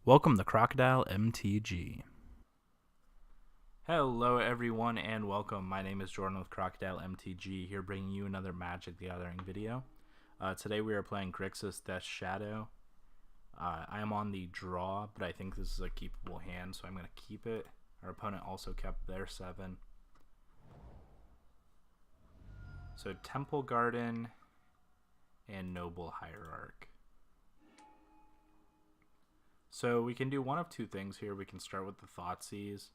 Welcome to CrocodileMtg. Hello everyone and welcome. My name is Jordan with CrocodileMtg, here bringing you another Magic the Gathering video. Today we are playing Grixis Death Shadow. I am on the draw, but I think this is a keepable hand, so I'm going to keep it. Our opponent also kept their 7. So Temple Garden and Noble Hierarch. So we can do one of two things here. We can start with the Thoughtseize,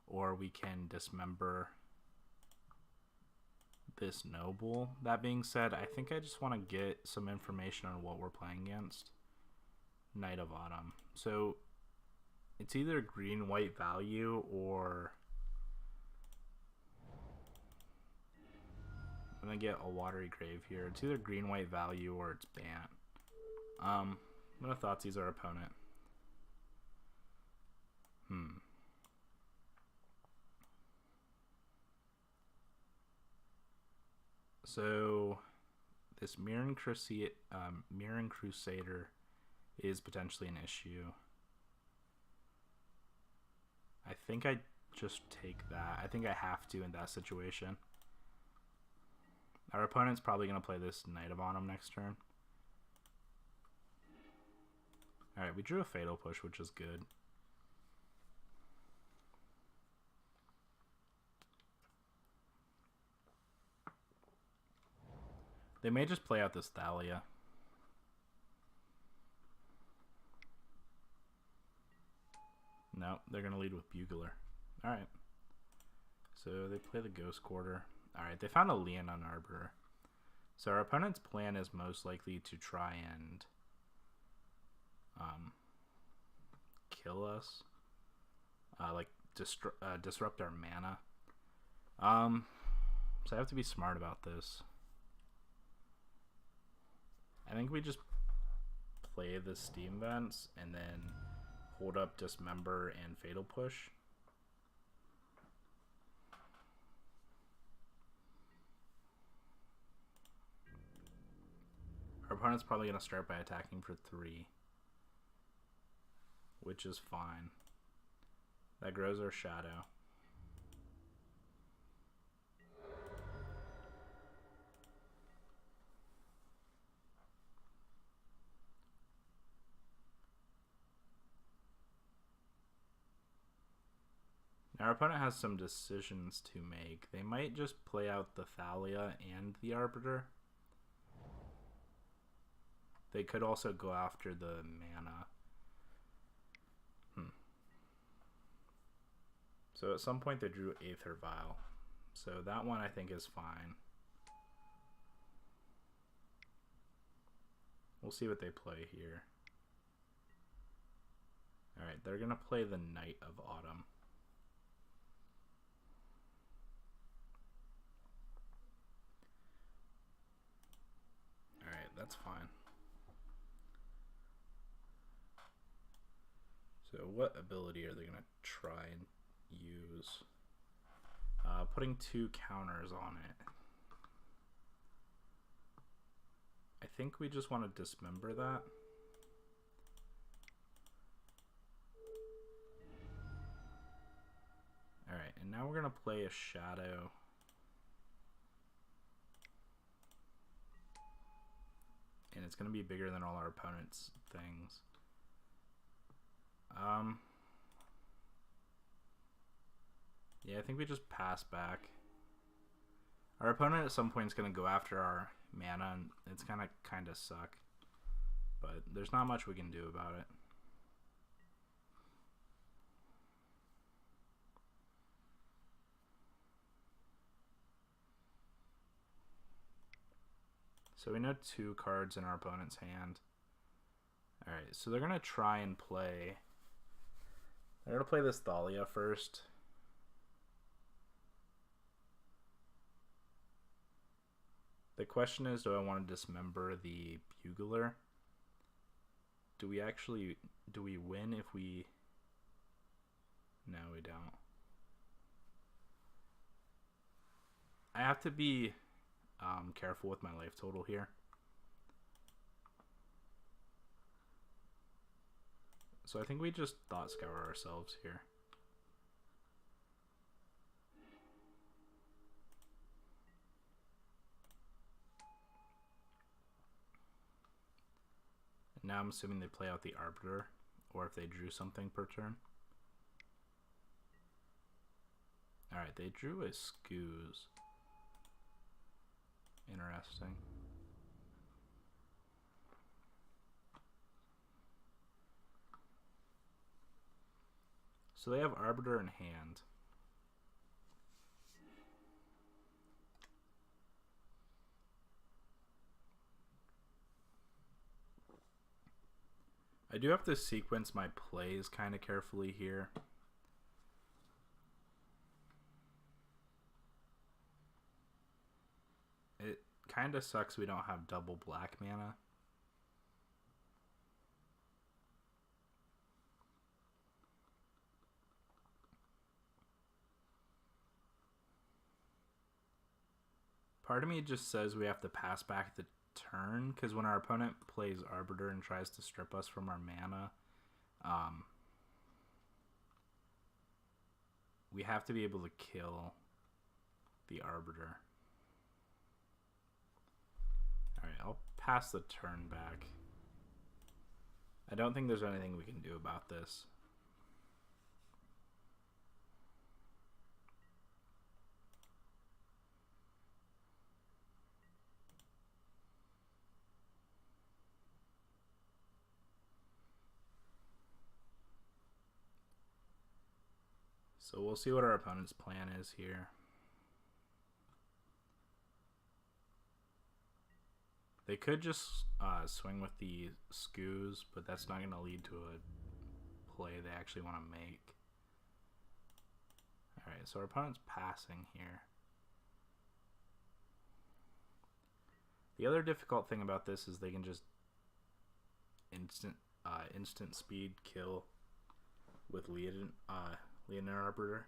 or we can dismember this Noble. That being said, I think I just want to get some information on what we're playing against. Knight of Autumn. So it's either green-white value or I'm going to get a Watery Grave here. It's either green-white value or it's Bant. I'm going to Thoughtseize our opponent. So this Mirren Crusader is potentially an issue. I think I just take that. I think I have to in that situation. Our opponent's probably going to play this Knight of Autumn next turn. Alright, we drew a Fatal Push, which is good. They may just play out this Thalia. No, they're going to lead with Bugler. Alright. So they play the Ghost Quarter. Alright, they found a Leonin Arbiter. So our opponent's plan is most likely to try and kill us. Like disrupt our mana. So I have to be smart about this. I think we just play the Steam Vents and then hold up Dismember and Fatal Push. Our opponent's probably going to start by attacking for 3, which is fine. That grows our shadow. Now our opponent has some decisions to make. They might just play out the Thalia and the Arbiter. They could also go after the mana. So at some point they drew Aether Vial. So that one I think is fine. We'll see what they play here. Alright, they're going to play the Knight of Autumn. Alright, that's fine. So what ability are they going to try and use? Putting 2 counters on it. I think we just want to dismember that. Alright, and now we're going to play a Shadow. And it's going to be bigger than all our opponent's things. Yeah, I think we just pass back. Our opponent at some point is going to go after our mana, and it's going to kind of suck. But there's not much we can do about it. So we know 2 cards in our opponent's hand. Alright, so they're going to try and play... They're going to play this Thalia first. The question is, do I want to dismember the Bugler? Do we win if we... No, we don't. I have to be careful with my life total here. So I think we just thought scour ourselves here. And now I'm assuming they play out the Arbiter, or if they drew something per turn. Alright, they drew a Scoos. Interesting. So they have Arbiter in hand. I do have to sequence my plays kind of carefully here. It kind of sucks we don't have double black mana. Part of me just says we have to pass back the turn, because when our opponent plays Arbiter and tries to strip us from our mana, we have to be able to kill the Arbiter. Alright, I'll pass the turn back. I don't think there's anything we can do about this. So we'll see what our opponent's plan is here. They could just swing with the Scoos, but that's not going to lead to a play they actually want to make. Alright, so our opponent's passing here. The other difficult thing about this is they can just instant speed kill with Leonin Arbiter.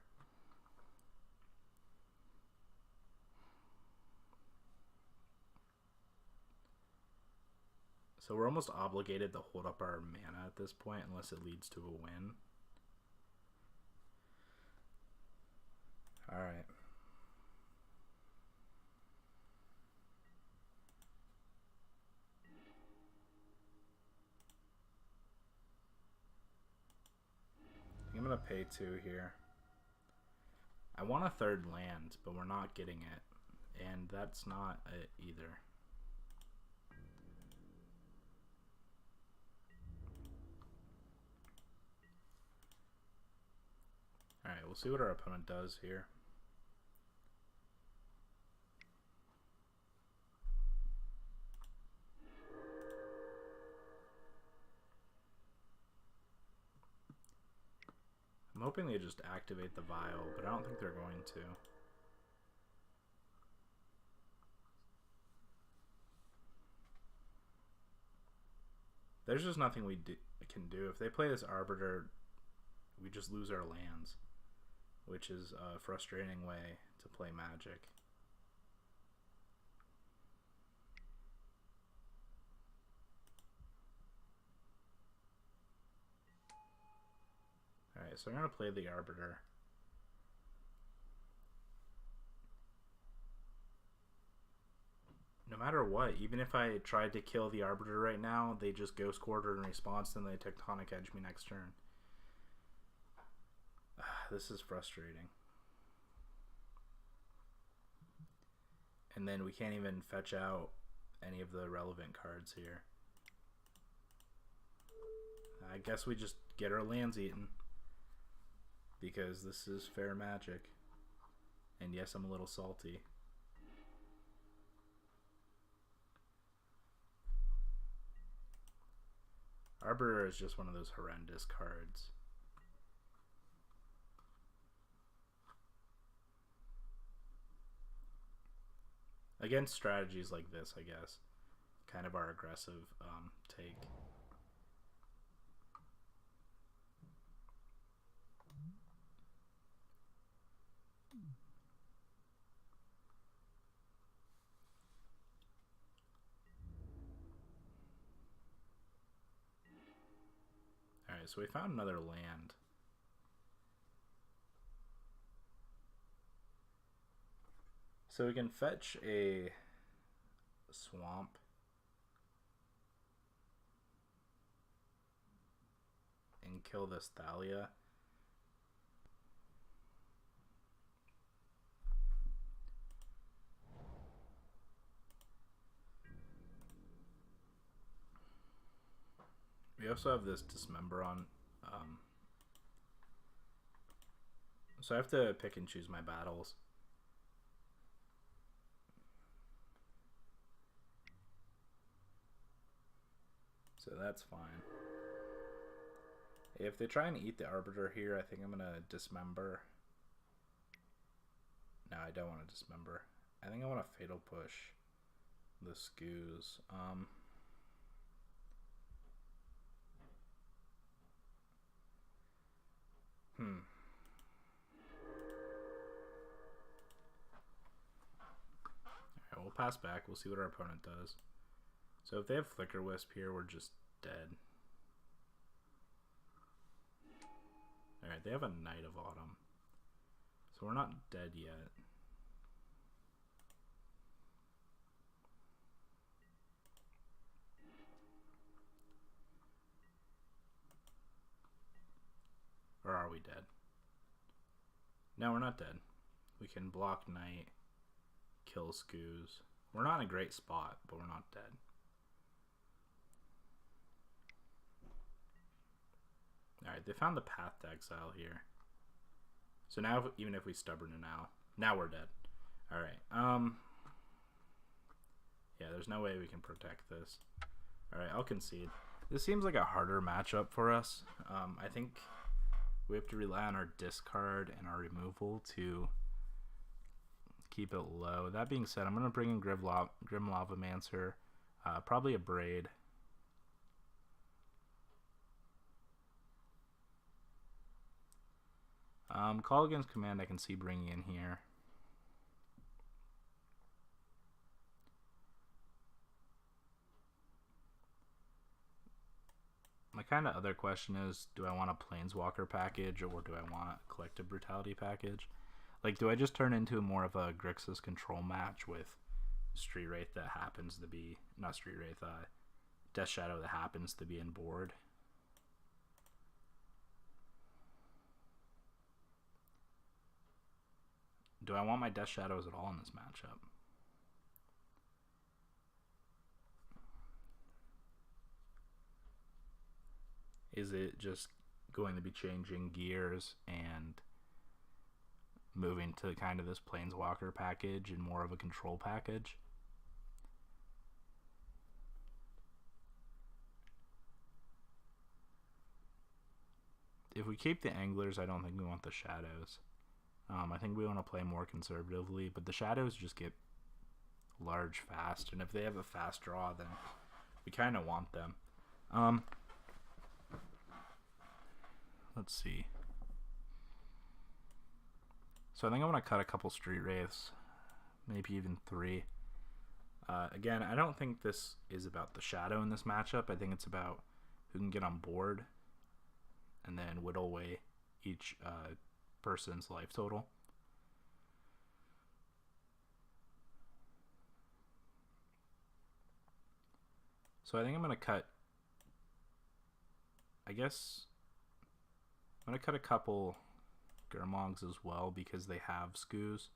So we're almost obligated to hold up our mana at this point unless it leads to a win. Alright. I'm going to pay 2 here. I want a third land, but we're not getting it. And that's not it either. Alright, we'll see what our opponent does here. I'm hoping they just activate the vial, but I don't think they're going to. There's just nothing we can do. If they play this Arbiter, we just lose our lands, which is a frustrating way to play Magic. Alright, so I'm going to play the Arbiter. No matter what, even if I tried to kill the Arbiter right now, they just Ghost Quarter in response, and they Tectonic Edge me next turn. This is frustrating. And then we can't even fetch out any of the relevant cards here. I guess we just get our lands eaten, because this is fair Magic. And yes, I'm a little salty. Arbiter is just one of those horrendous cards. Against strategies like this, I guess. Kind of our aggressive take. Alright, so we found another land. So we can fetch a swamp. And kill this Thalia. We also have this dismember on. So I have to pick and choose my battles. So that's fine. If they try and eat the Arbiter here, I think I'm going to dismember. No, I don't want to dismember. I think I want to fatal push the Scoos. Alright, we'll pass back. We'll see what our opponent does. So if they have Flicker Wisp here, we're just dead. Alright, they have a Knight of Autumn. So we're not dead yet. Or are we dead? No, we're not dead. We can block Knight, kill Scoos. We're not in a great spot, but we're not dead. Alright, they found the path to exile here. So now, even if we stubborn it now we're dead. Alright, yeah, there's no way we can protect this. Alright, I'll concede. This seems like a harder matchup for us. I think we have to rely on our discard and our removal to keep it low. That being said, I'm going to bring in Grim Lavamancer, probably a Braid. Call against command I can see bringing in here. My kind of other question is, do I want a Planeswalker package or do I want a Collective Brutality package? Like, do I just turn into more of a Grixis control match with Street Wraith that happens to be, not Street Wraith, Death Shadow that happens to be in board? Do I want my Death Shadows at all in this matchup? Is it just going to be changing gears and moving to kind of this Planeswalker package and more of a control package? If we keep the Anglers, I don't think we want the Shadows. I think we want to play more conservatively, but the Shadows just get large fast, and if they have a fast draw, then we kind of want them. Let's see. So I think I'm going to cut a couple Street Wraiths, maybe even 3. Again, I don't think this is about the Shadow in this matchup. I think it's about who can get on board and then whittle away each person's life total. So I think I'm going to cut, I guess, I'm going to cut a couple Gurmogs as well because they have Scoos.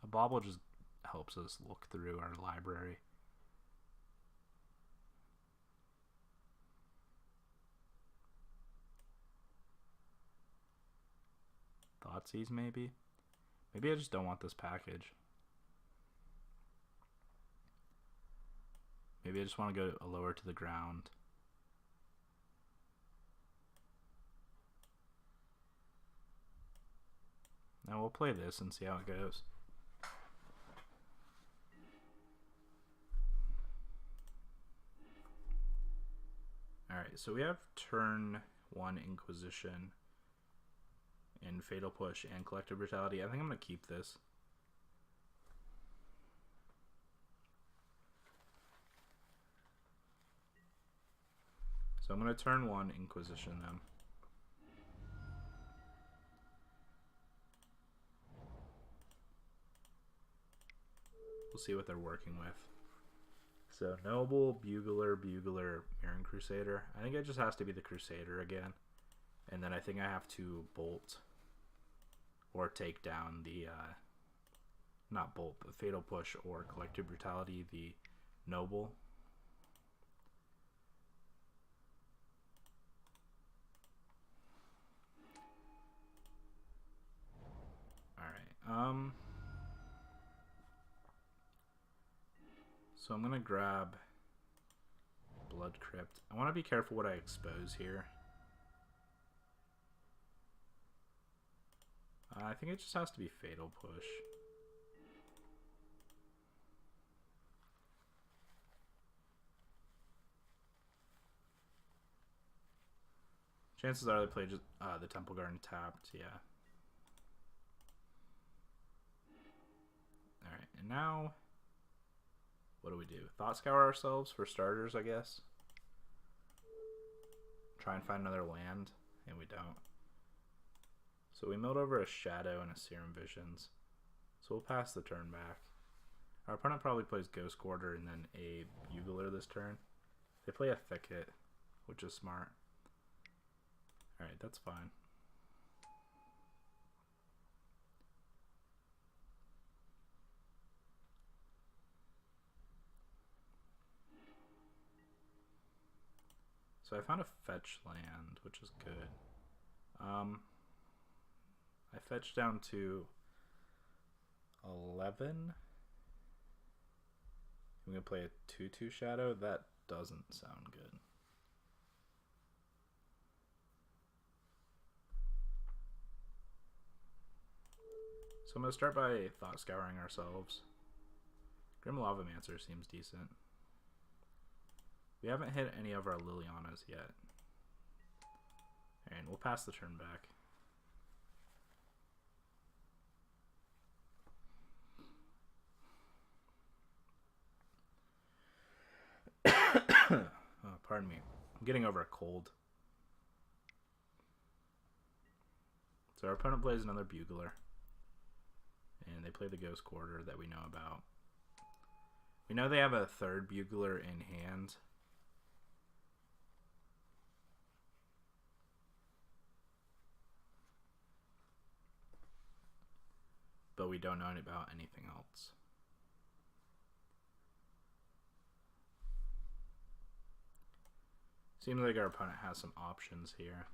A Bauble just helps us look through our library. Thoughtseize maybe? Maybe I just don't want this package. Maybe I just want to go lower to the ground. Now we'll play this and see how it goes. Alright, so we have turn 1 Inquisition and Fatal Push and Collective Brutality. I think I'm going to keep this. So I'm going to turn 1 Inquisition them. We'll see what they're working with. So Noble, Bugler, Mirren Crusader. I think it just has to be the Crusader again. And then I think I have to bolt or take down the, not bolt, but Fatal Push or Collective Brutality, the Noble. Alright, so I'm gonna grab Blood Crypt. I want to be careful what I expose here. I think it just has to be Fatal Push. Chances are they play just the Temple Garden tapped, yeah. Alright, and now what do? Thought Scour ourselves for starters, I guess. Try and find another land, and we don't. So we milled over a Shadow and a Serum Visions. So we'll pass the turn back. Our opponent probably plays Ghost Quarter and then a Bugler this turn. They play a Thicket, which is smart. Alright, that's fine. So I found a fetch land, which is good. I fetched down to 11. I'm going to play a 2/2 Shadow. That doesn't sound good. So I'm going to start by Thought Scouring ourselves. Grim Lavamancer seems decent. We haven't hit any of our Lilianas yet. And we'll pass the turn back. Oh, pardon me. I'm getting over a cold. So our opponent plays another Bugler. And they play the Ghost Quarter that we know about. We know they have a third Bugler in hand. But we don't know about anything else. Seems like our opponent has some options here.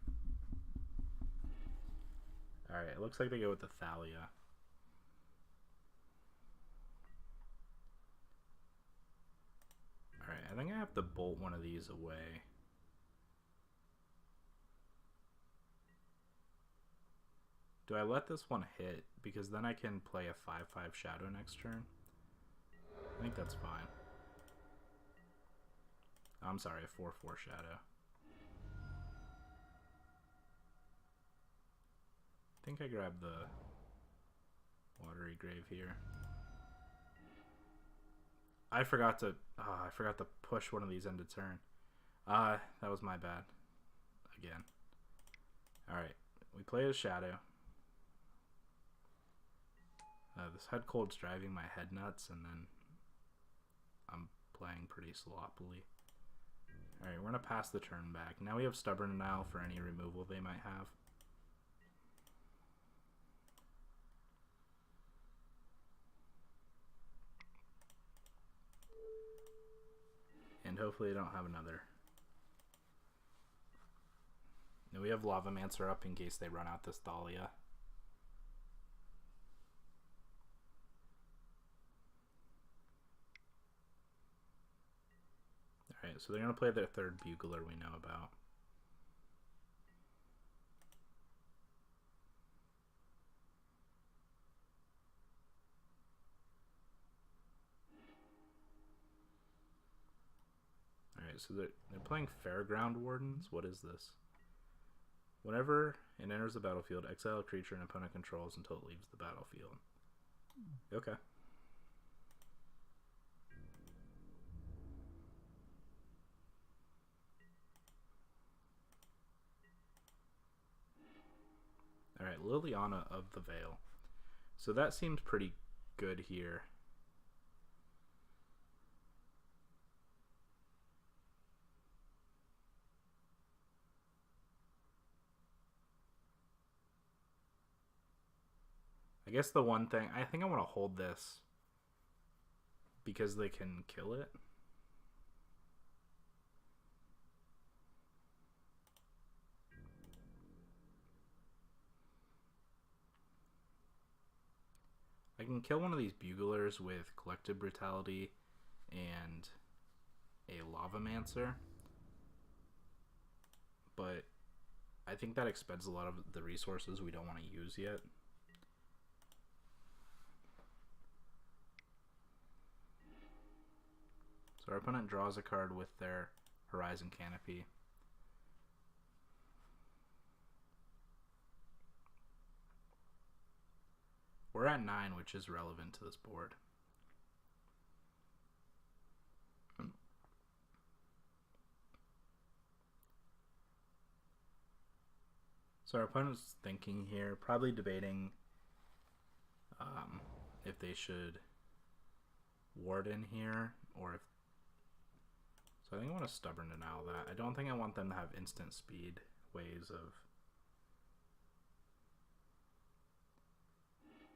Alright, it looks like they go with the Thalia. Alright, I think I have to bolt one of these away. Do I let this one hit? Because then I can play a 5/5 Shadow next turn. I think that's fine. I'm sorry, a 4/4 Shadow. I think I grabbed the Watery Grave here. I forgot to push one of these end of turn. That was my bad. Again. Alright, we play a Shadow. This head cold's driving my head nuts, and then I'm playing pretty sloppily. Alright, we're going to pass the turn back. Now we have Stubborn Denial for any removal they might have. And hopefully they don't have another. Now we have Lavamancer up in case they run out this Thalia. Alright, so they're going to play their third Bugler we know about. Alright, so they're playing Fairground Wardens. What is this? Whenever it enters the battlefield, exile a creature an opponent controls until it leaves the battlefield. Okay. Liliana of the Veil. So that seems pretty good here. I guess the one thing, I think I want to hold this because they can kill it. I can kill one of these buglers with Collective Brutality and a Lavamancer, but I think that expends a lot of the resources we don't want to use yet. So our opponent draws a card with their Horizon Canopy. We're at 9, which is relevant to this board. So our opponent's thinking here, probably debating if they should ward in here, or if... So I think I want to Stubborn Denial that. I don't think I want them to have instant speed ways of...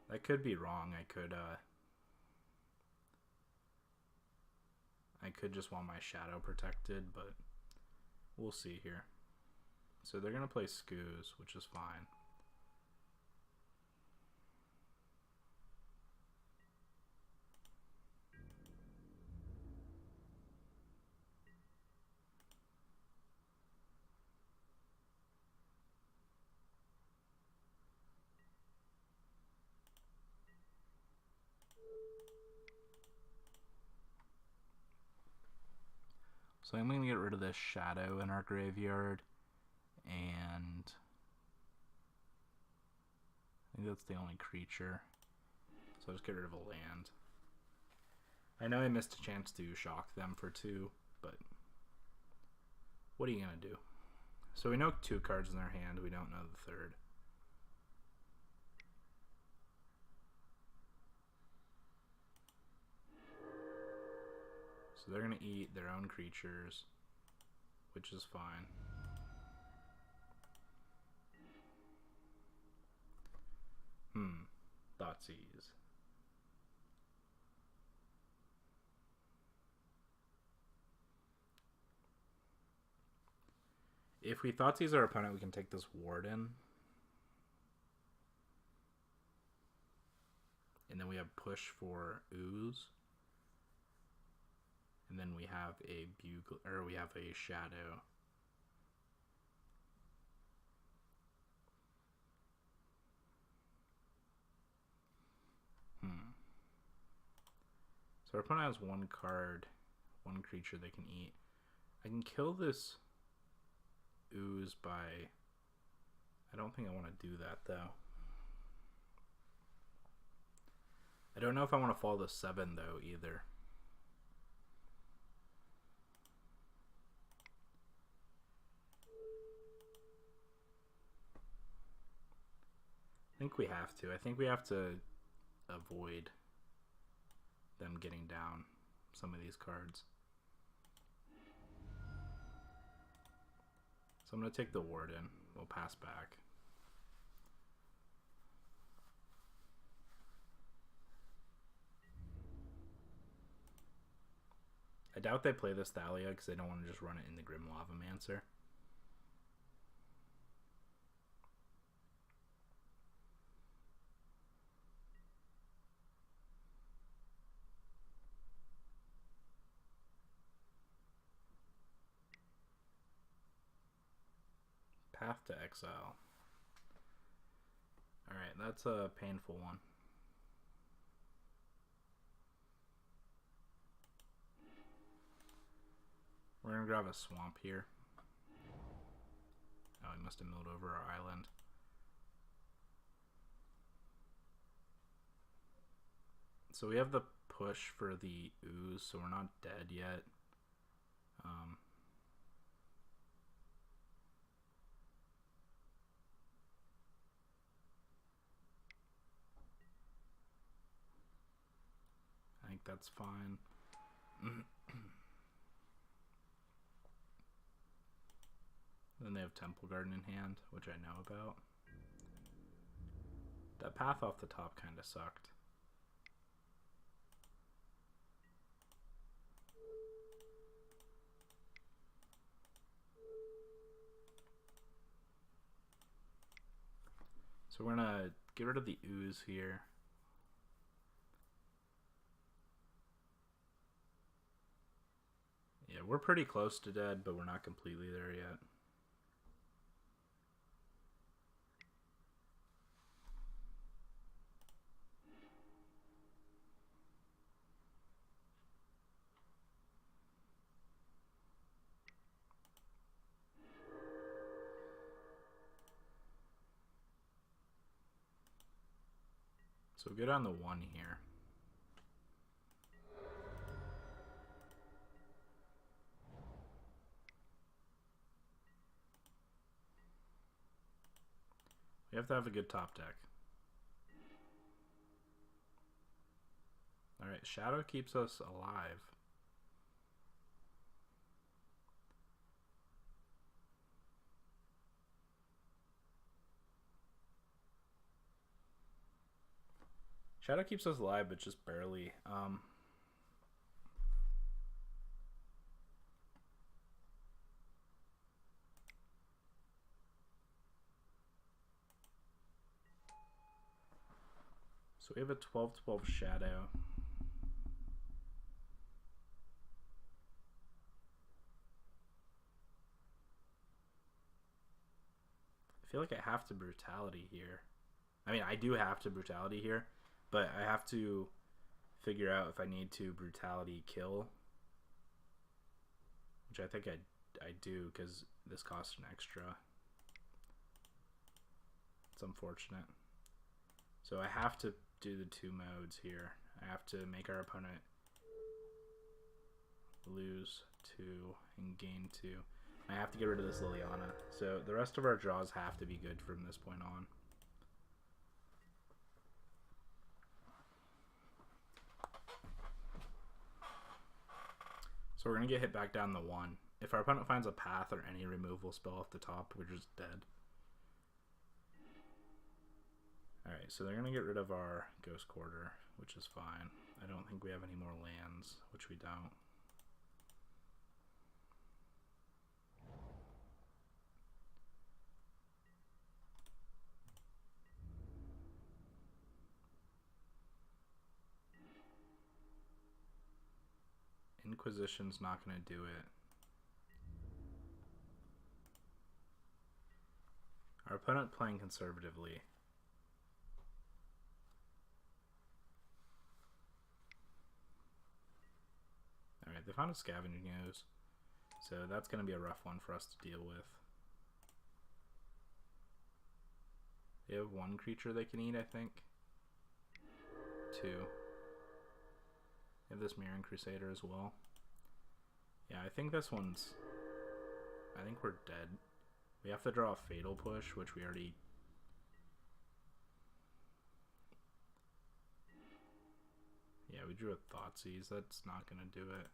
That could be wrong. I could just want my Shadow protected, but we'll see here. So they're going to play Skoos, which is fine. So I'm going to get rid of this Shadow in our graveyard, and I think that's the only creature. So I'll just get rid of a land. I know I missed a chance to shock them for 2, but what are you going to do? So we know 2 cards in their hand, we don't know the 3rd. So they're going to eat their own creatures, which is fine. Thoughtseize. If we Thoughtseize our opponent, we can take this Warden. And then we have push for Ooze. And then we have a we have a Shadow. So our opponent has 1 card, 1 creature they can eat. I can kill this Ooze by... I don't think I want to do that, though. I don't know if I want to fall to 7, though, either. I think we have to. I think we have to avoid them getting down some of these cards. So I'm going to take the Warden. We'll pass back. I doubt they play this Thalia because they don't want to just run it in the Grim Lavamancer. Path to Exile. Alright, that's a painful one. We're going to grab a swamp here. Oh, we must have milled over our island. So we have the push for the Ooze, so we're not dead yet. that's fine. Then they have Temple Garden in hand, which I know about. That path off the top kind of sucked. So we're gonna get rid of the ooze here. Yeah, we're pretty close to dead, but we're not completely there yet. So good on the 1 here. We have to have a good top deck. Alright, Shadow keeps us alive. Shadow keeps us alive, but just barely. So we have a 12/12 Shadow. I feel like I have to Brutality here. I mean, I do have to Brutality here, but I have to figure out if I need to Brutality kill, which I think I do, because this costs an extra. It's unfortunate. So I have to do the 2 modes here. I have to make our opponent lose 2 and gain 2. I have to get rid of this Liliana. So the rest of our draws have to be good from this point on. So we're going to get hit back down the 1. If our opponent finds a path or any removal spell off the top, we're just dead. Alright, so they're going to get rid of our Ghost Quarter, which is fine. I don't think we have any more lands, which we don't. Inquisition's not going to do it. Our opponent playing conservatively. Alright, they found a Scavenging Ooze, so that's going to be a rough one for us to deal with. They have 1 creature they can eat, I think. 2. They have this Mirroring Crusader as well. Yeah, I think this one's... I think we're dead. We have to draw a Fatal Push, which we already... Yeah, we drew a Thoughtseize. That's not going to do it.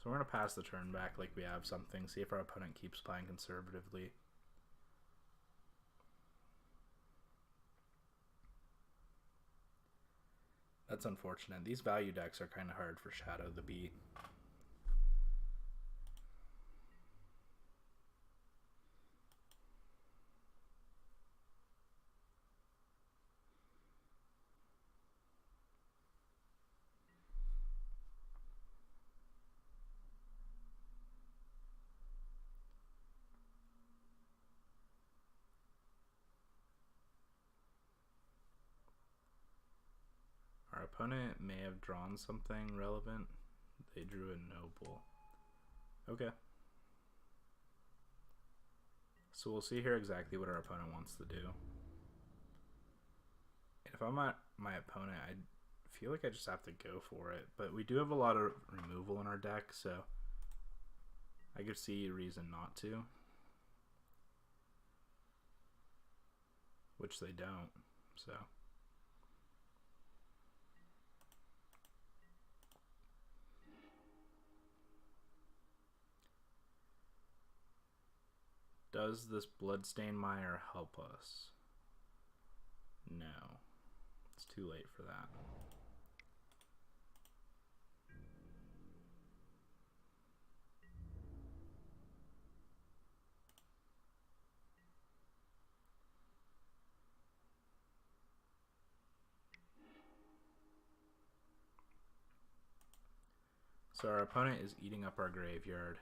So we're going to pass the turn back like we have something. See if our opponent keeps playing conservatively. That's unfortunate. These value decks are kind of hard for Shadow to beat. Our opponent may have drawn something relevant. They drew a Noble. Okay. So we'll see here exactly what our opponent wants to do. If I'm at my opponent, I feel like I just have to go for it. But we do have a lot of removal in our deck, so I could see a reason not to. Which they don't, so... Does this Bloodstained Mire help us? No. It's too late for that. So our opponent is eating up our graveyard.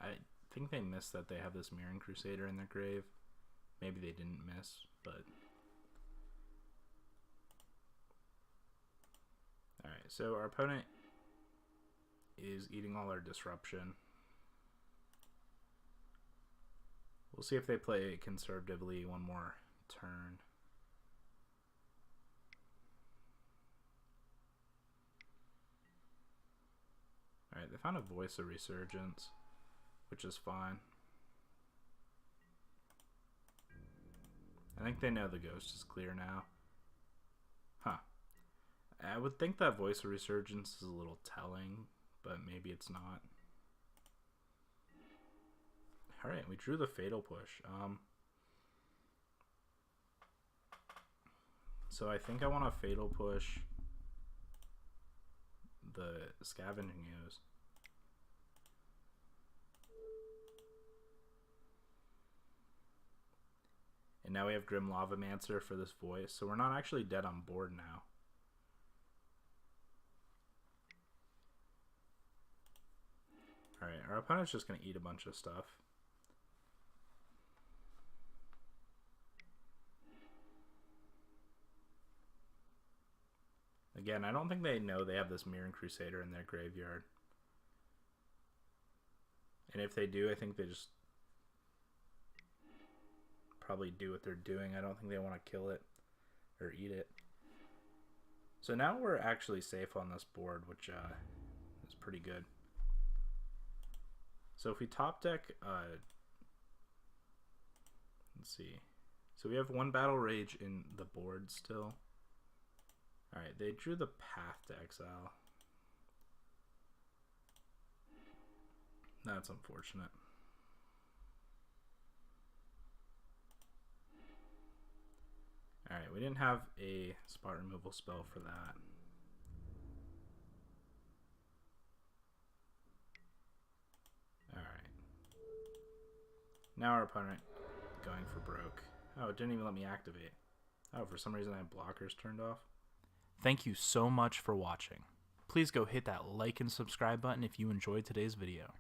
I think they missed that they have this Mirroring Crusader in their grave. Maybe they didn't miss, but... Alright, so our opponent is eating all our disruption. We'll see if they play conservatively one more turn. Alright, they found a Voice of Resurgence, which is fine. I think they know the Ghost is clear now. Huh. I would think that Voice of Resurgence is a little telling, but maybe it's not. Alright, we drew the Fatal Push. So I think I want to Fatal Push the Scavenging Ooze. And now we have Grim Lavamancer for this Voice, so we're not actually dead on board now. Alright, our opponent's just going to eat a bunch of stuff. Again, I don't think they know they have this Mirroring Crusader in their graveyard. And if they do, I think they just probably do what they're doing. I don't think they want to kill it or eat it. So now we're actually safe on this board, which is pretty good. So if we top deck, let's see. So we have one Battle Rage in the board still. Alright, they drew the Path to Exile. That's unfortunate. Alright, we didn't have a spot removal spell for that. Alright. Now our opponent going for broke. Oh, it didn't even let me activate. Oh, for some reason I have blockers turned off. Thank you so much for watching. Please go hit that like and subscribe button if you enjoyed today's video.